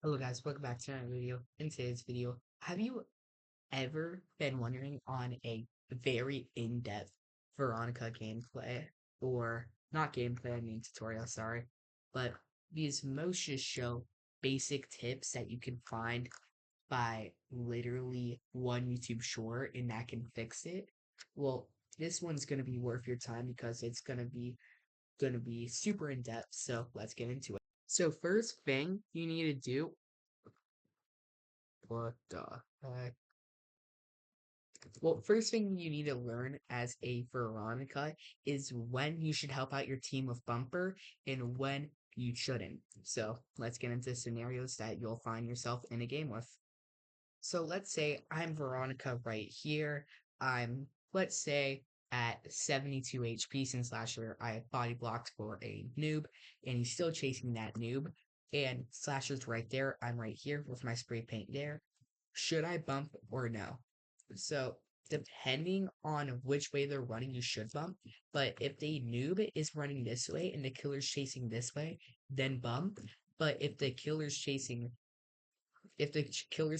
Hello guys, welcome back to another video. In today's video, have you ever been wondering on a very in-depth Veronica gameplay, or not gameplay, I mean tutorial, sorry, but these most just show basic tips that you can find by literally one YouTube short and that can fix it? Well, this one's gonna be worth your time because it's gonna be super in-depth, so let's get into it. So first thing you need to do. What the heck? Well, first thing you need to learn as a Veronica is when you should help out your team with Bumper and when you shouldn't. So let's get into scenarios that you'll find yourself in a game with. So let's say I'm Veronica right here. Let's say, at 72 HP since last year I have body blocked for a noob, and he's still chasing that noob. And Slasher's right there. I'm right here with my spray paint there. Should I bump or no? So depending on which way they're running, you should bump. But if the noob is running this way and the killer's chasing this way, then bump. But if the killer's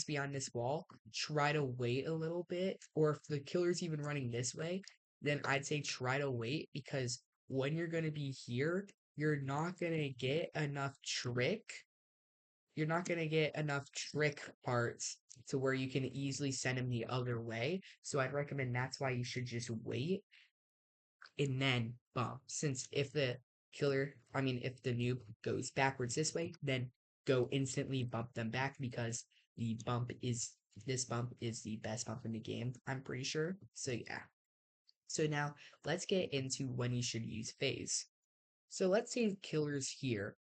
behind this wall, try to wait a little bit. Or if the killer's even running this way, then I'd say try to wait, because when you're gonna be here, you're not gonna get enough trick you're not going to get enough trick parts to where you can easily send him the other way. So I'd recommend that's why you should just wait and then bump. Since if the noob goes backwards this way, then go instantly bump them back, because this bump is the best bump in the game, I'm pretty sure. So yeah. So now let's get into when you should use phase. So let's say killer's here.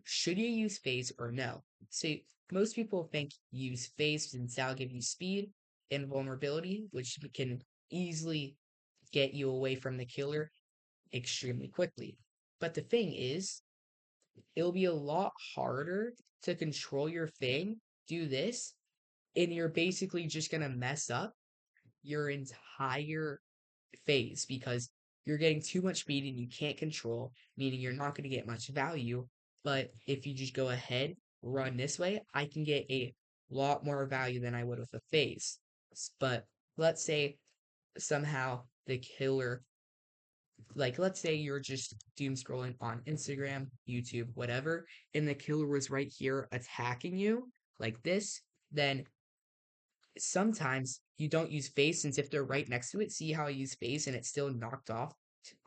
Should you use phase or no? So most people think use phase since that'll give you speed and vulnerability, which can easily get you away from the killer extremely quickly. But the thing is, it'll be a lot harder to control your thing, do this, and you're basically just gonna mess up your entire phase, because you're getting too much speed and you can't control, meaning you're not going to get much value. But if you just go ahead, run this way, I can get a lot more value than I would with a phase. But let's say somehow the killer, like, let's say you're just doom scrolling on Instagram, YouTube, whatever, and the killer was right here attacking you like this, then sometimes you don't use phase, since if they're right next to it, see how I use phase and it still knocked off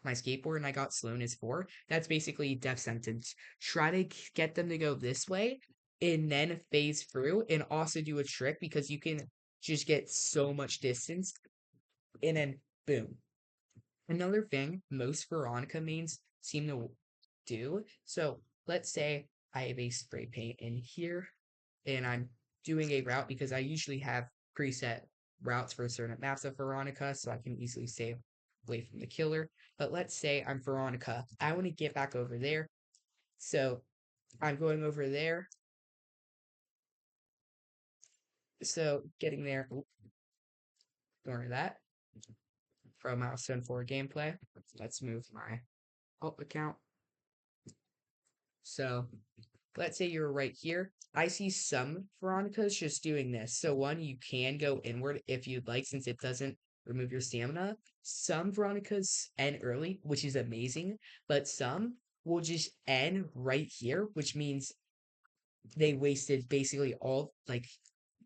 my skateboard and I got slowness 4? That's basically death sentence. Try to get them to go this way and then phase through, and also do a trick, because you can just get so much distance and then boom. Another thing most Veronica mains seem to do. So let's say I have a spray paint in here and I'm doing a route, because I usually have preset routes for certain maps of Veronica, so I can easily stay away from the killer. But let's say I'm Veronica. I want to get back over there. So I'm going over there. So getting there, ignore that. Pro milestone 4 gameplay. Let's move my alt account. So let's say you're right here. I see some Veronicas just doing this. So one, you can go inward if you'd like, since it doesn't remove your stamina. Some Veronicas end early, which is amazing, but some will just end right here, which means they wasted basically all, like,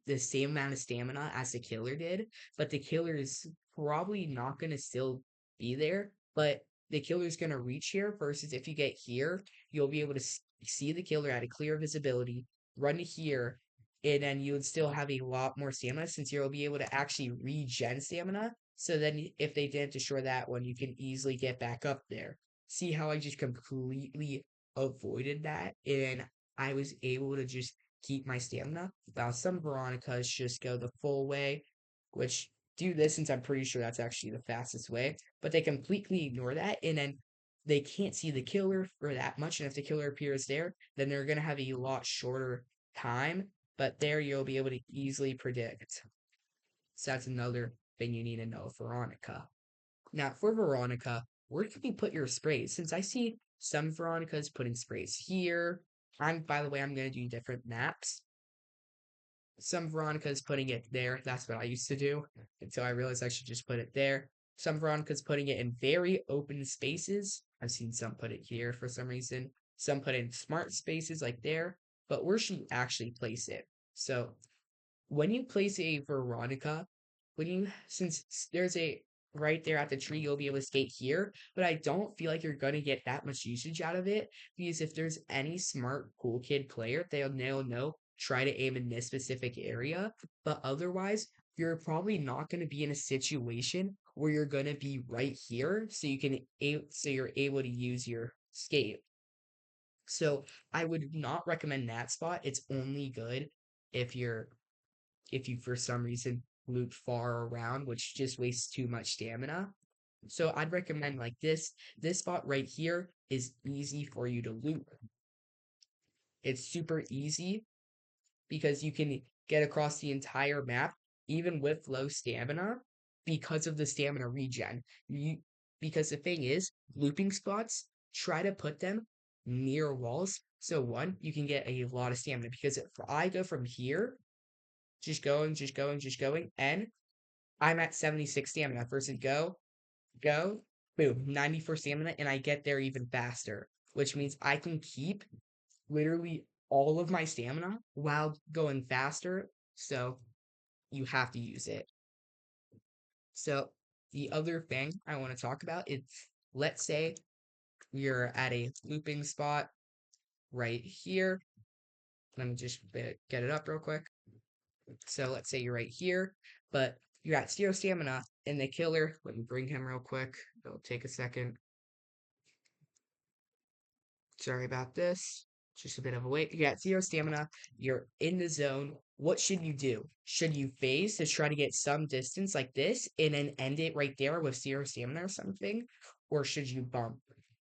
the same amount of stamina as the killer did, but the killer is probably not going to still be there, but the killer's going to reach here, versus if you get here, you'll be able to see the killer at a clear visibility, run to here, and then you would still have a lot more stamina, since you'll be able to actually regen stamina. So then if they didn't destroy that one, you can easily get back up there. See how I just completely avoided that, and I was able to just keep my stamina. Now, some Veronicas just go the full way, which do this, since I'm pretty sure that's actually the fastest way, but they completely ignore that, and then they can't see the killer for that much. And if the killer appears there, then they're going to have a lot shorter time, but there you'll be able to easily predict. So that's another thing you need to know, Veronica. Now, for Veronica, where can you put your sprays? Since I see some Veronicas putting sprays here, By the way, I'm gonna do different maps. Some Veronica's putting it there. That's what I used to do until I realized I should just put it there. Some Veronica's putting it in very open spaces. I've seen some put it here for some reason. Some put in smart spaces like there. But where should you actually place it? So when you place a Veronica, since there's a right there at the tree, you'll be able to skate here, but I don't feel like you're gonna get that much usage out of it because if there's any smart cool kid player, they'll know try to aim in this specific area, but otherwise you're probably not going to be in a situation where you're going to be right here so you're able to use your skate. So I would not recommend that spot. It's only good if you for some reason loop far around, which just wastes too much stamina. So I'd recommend like this. This spot right here is easy for you to loop. It's super easy because you can get across the entire map even with low stamina because of the stamina regen. Because the thing is, looping spots, try to put them near walls. So one, you can get a lot of stamina because if I go from here, just going, and I'm at 76 stamina versus go, boom, 94 stamina, and I get there even faster, which means I can keep literally all of my stamina while going faster. So you have to use it. So the other thing I want to talk about is let's say you're at a looping spot right here. Let me just get it up real quick. So let's say you're right here, but you're at 0 stamina, and the killer, let me bring him real quick. It'll take a second. Sorry about this. Just a bit of a wait. You got 0 stamina. You're in the zone. What should you do? Should you phase to try to get some distance like this and then end it right there with 0 stamina or something? Or should you bump?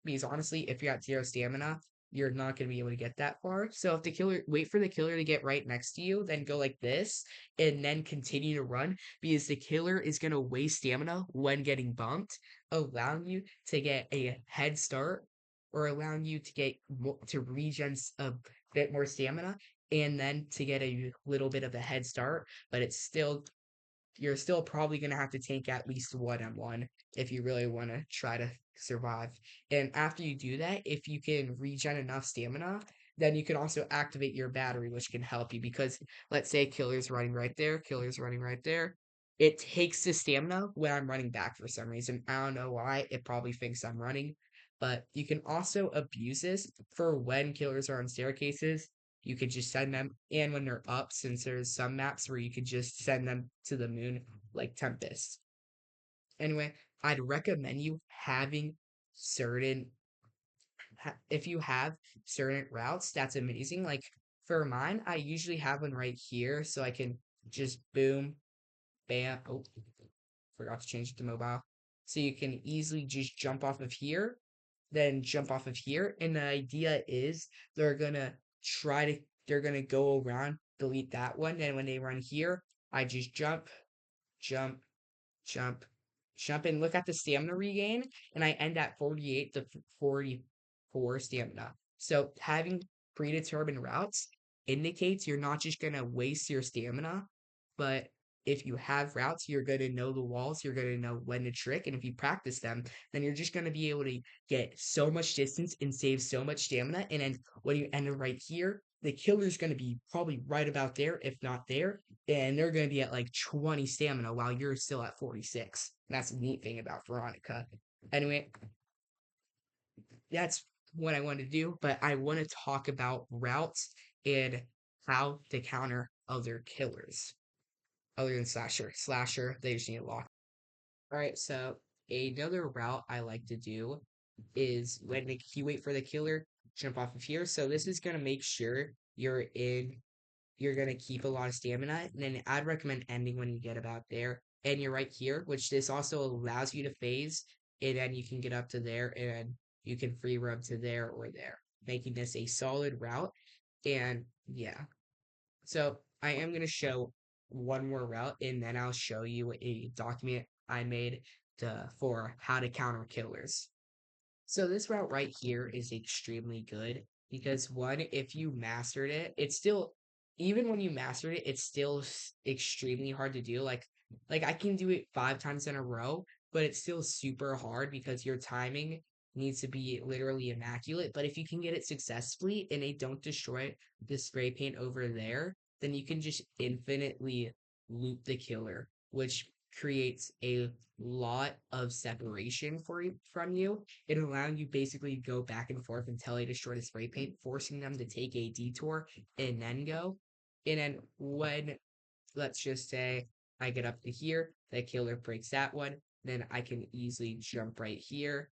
Because honestly, if you're at 0 stamina, you're not going to be able to get that far. So if the killer, wait for the killer to get right next to you, then go like this and then continue to run because the killer is going to waste stamina when getting bumped, allowing you to get a head start or allowing you to get to regen a bit more stamina and then to get a little bit of a head start, but it's still you're still probably going to have to tank at least 1 on 1 if you really want to try to survive. And after you do that, if you can regen enough stamina, then you can also activate your battery, which can help you because let's say killer's running right there, killer's running right there. It takes the stamina when I'm running back for some reason. I don't know why. It probably thinks I'm running. But you can also abuse this for when killers are on staircases you could just send them and when they're up since there's some maps where you could just send them to the moon like Tempest. Anyway, I'd recommend you having certain if you have certain routes, that's amazing. Like for mine, I usually have one right here so I can just boom, bam. Oh, forgot to change it to mobile. So you can easily just jump off of here, then jump off of here. And the idea is they're gonna try to they're gonna go around, delete that one. And when they run here, I just jump, jump, jump, and look at the stamina regain, and I end at 48 to 44 stamina. So having predetermined routes indicates you're not just gonna waste your stamina, but if you have routes, you're going to know the walls, you're going to know when to trick, and if you practice them, then you're just going to be able to get so much distance and save so much stamina. And then when you end it right here, the killer's going to be probably right about there, if not there, and they're going to be at like 20 stamina while you're still at 46. That's the neat thing about Veronica. Anyway, that's what I want to do, but I want to talk about routes and how to counter other killers other than Slasher. Slasher, they just need a lock. Alright, so another route I like to do is when you wait for the killer, jump off of here. So this is gonna make sure you're gonna keep a lot of stamina. And then I'd recommend ending when you get about there. And you're right here, which this also allows you to phase, and then you can get up to there and you can free rub to there or there, making this a solid route. And yeah, so I am going to show one more route and then I'll show you a document I made for how to counter killers. So this route right here is extremely good. because one, if you mastered it, it's still, even when you mastered it, it's still extremely hard to do. Like I can do it 5 times in a row, but it's still super hard because your timing needs to be literally immaculate. But if you can get it successfully and they don't destroy the spray paint over there, then you can just infinitely loop the killer, which creates a lot of separation for you from you. It allowing you basically to go back and forth until they destroy the spray paint, forcing them to take a detour and then go. And then when, let's just say, I get up to here, the killer breaks that one, then I can easily jump right here,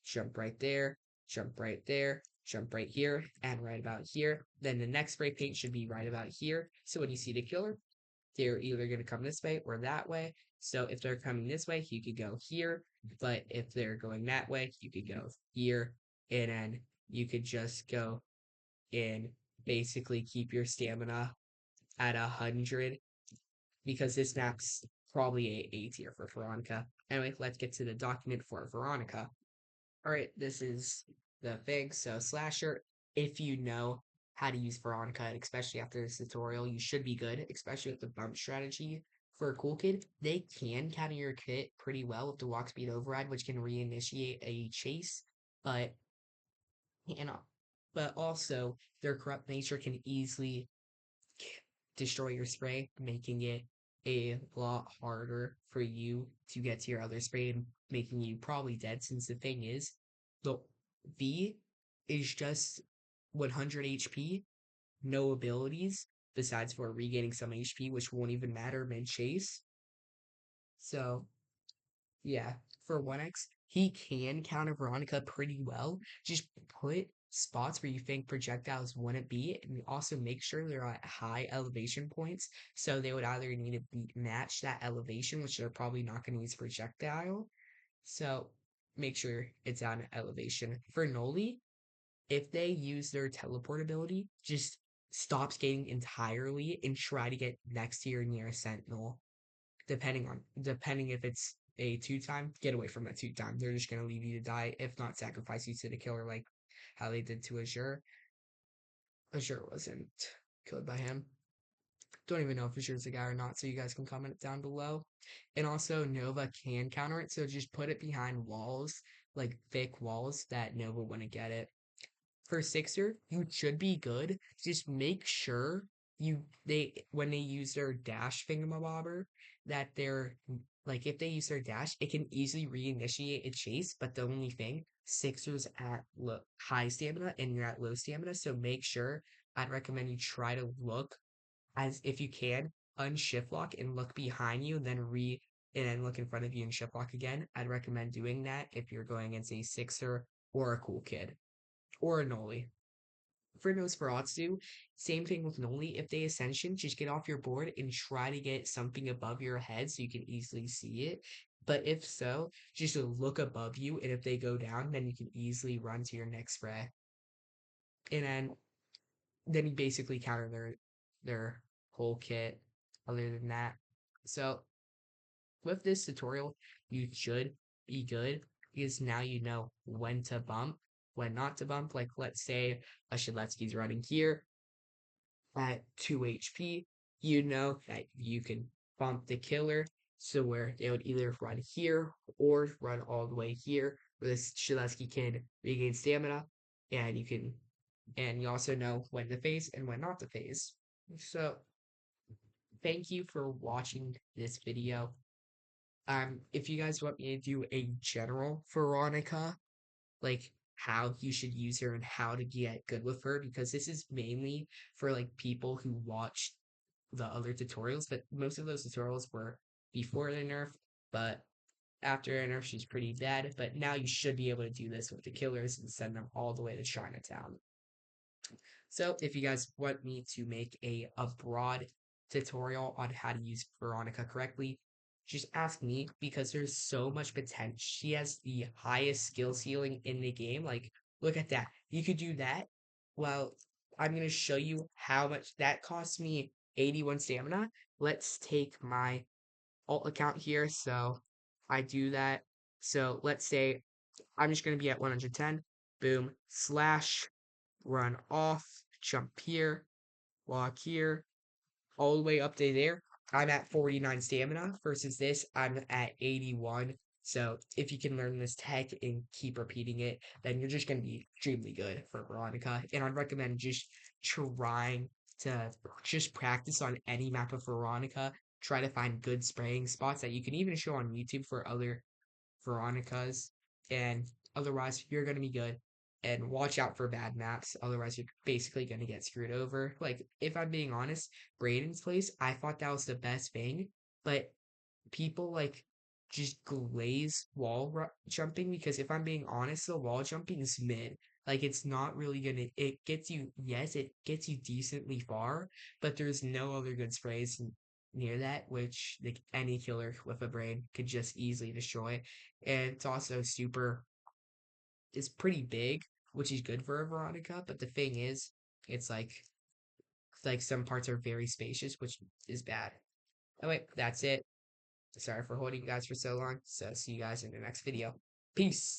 jump right there, jump right there, jump right here, and right about here. Then the next spray paint should be right about here. So when you see the killer, they're either going to come this way or that way. So if they're coming this way, you could go here. But if they're going that way, you could go here. And then you could just go and basically keep your stamina at 100 because this map's probably a tier for Veronica. Anyway, let's get to the document for Veronica. All right, this is the thing. So slasher, if you know how to use Veronica, especially after this tutorial, you should be good, especially with the bump strategy. For a cool kid, they can counter your kit pretty well with the walk speed override, which can reinitiate a chase, but you know, but also their corrupt nature can easily destroy your spray, making it a lot harder for you to get to your other spray and making you probably dead. Since the thing is, the V is just 100 HP, no abilities besides for regaining some HP, which won't even matter mid chase. So yeah, for 1x, he can counter Veronica pretty well. Just put spots where you think projectiles wouldn't be, and also make sure they're at high elevation points. So they would either need to match that elevation, which they're probably not going to use projectile. So make sure it's on elevation. For Noli, if they use their teleport ability, just stop skating entirely and try to get next to your nearest sentinel depending if it's a 2 time, get away from that 2 time. They're just gonna leave you to die, if not sacrifice you to the killer like how they did to Azure. Azure wasn't killed by him. Don't even know if Azure's the guy or not, so you guys can comment it down below. And also Nova can counter it, so just put it behind walls, like thick walls that Nova wouldn't get it. For Sixer, you should be good. Just make sure they when they use their dash thingamabobber that they're like if they use their dash, it can easily reinitiate a chase. But the only thing, Sixer's at high stamina and you're at low stamina, so make sure I'd recommend you try to look as if you can unshift lock and look behind you, then and then look in front of you and shift lock again. I'd recommend doing that if you're going against a Sixer or a cool kid or a Noli. For Nosferatu, same thing with Noli. If they Ascension, just get off your board and try to get something above your head so you can easily see it. But if so, just look above you, and if they go down, then you can easily run to your next spray. And then you basically counter their whole kit other than that. So with this tutorial, you should be good because now you know when to bump, when not to bump. Like let's say a Shiletsky's running here at 2 HP, you know that you can bump the killer. So where they would either run here or run all the way here, where this Shiletsky can regain stamina, and you also know when to phase and when not to phase. So thank you for watching this video. If you guys want me to do a general Veronica, like how you should use her and how to get good with her, because this is mainly for like people who watched the other tutorials, but most of those tutorials were before the nerf, but after a nerf, she's pretty dead. But now you should be able to do this with the killers and send them all the way to Chinatown. So if you guys want me to make a broad tutorial on how to use Veronica correctly, just ask me because there's so much potential. She has the highest skill ceiling in the game. Like, look at that. You could do that. Well, I'm going to show you how much that costs me 81 stamina. Let's take my alt account here. So I do that. So let's say I'm just going to be at 110. Boom. Slash run off, jump here, walk here, all the way up to there. I'm at 49 stamina versus this, I'm at 81. So if you can learn this tech and keep repeating it, then you're just going to be extremely good for Veronica. And I'd recommend just trying to just practice on any map of Veronica. Try to find good spraying spots that you can even show on YouTube for other Veronicas. And otherwise, you're going to be good. And watch out for bad maps. Otherwise, you're basically going to get screwed over. Like, if I'm being honest, Brayden's place, I thought that was the best thing. But people like just glaze jumping because if I'm being honest, the wall jumping is mid. Like it's not really gonna. It gets you. Yes, it gets you decently far, but there's no other good sprays near that, which like any killer with a brain could just easily destroy. And it's also super. It's pretty big, which is good for a Veronica. But the thing is, it's like some parts are very spacious, which is bad. Oh wait, that's it. Sorry for holding you guys for so long. So see you guys in the next video. Peace.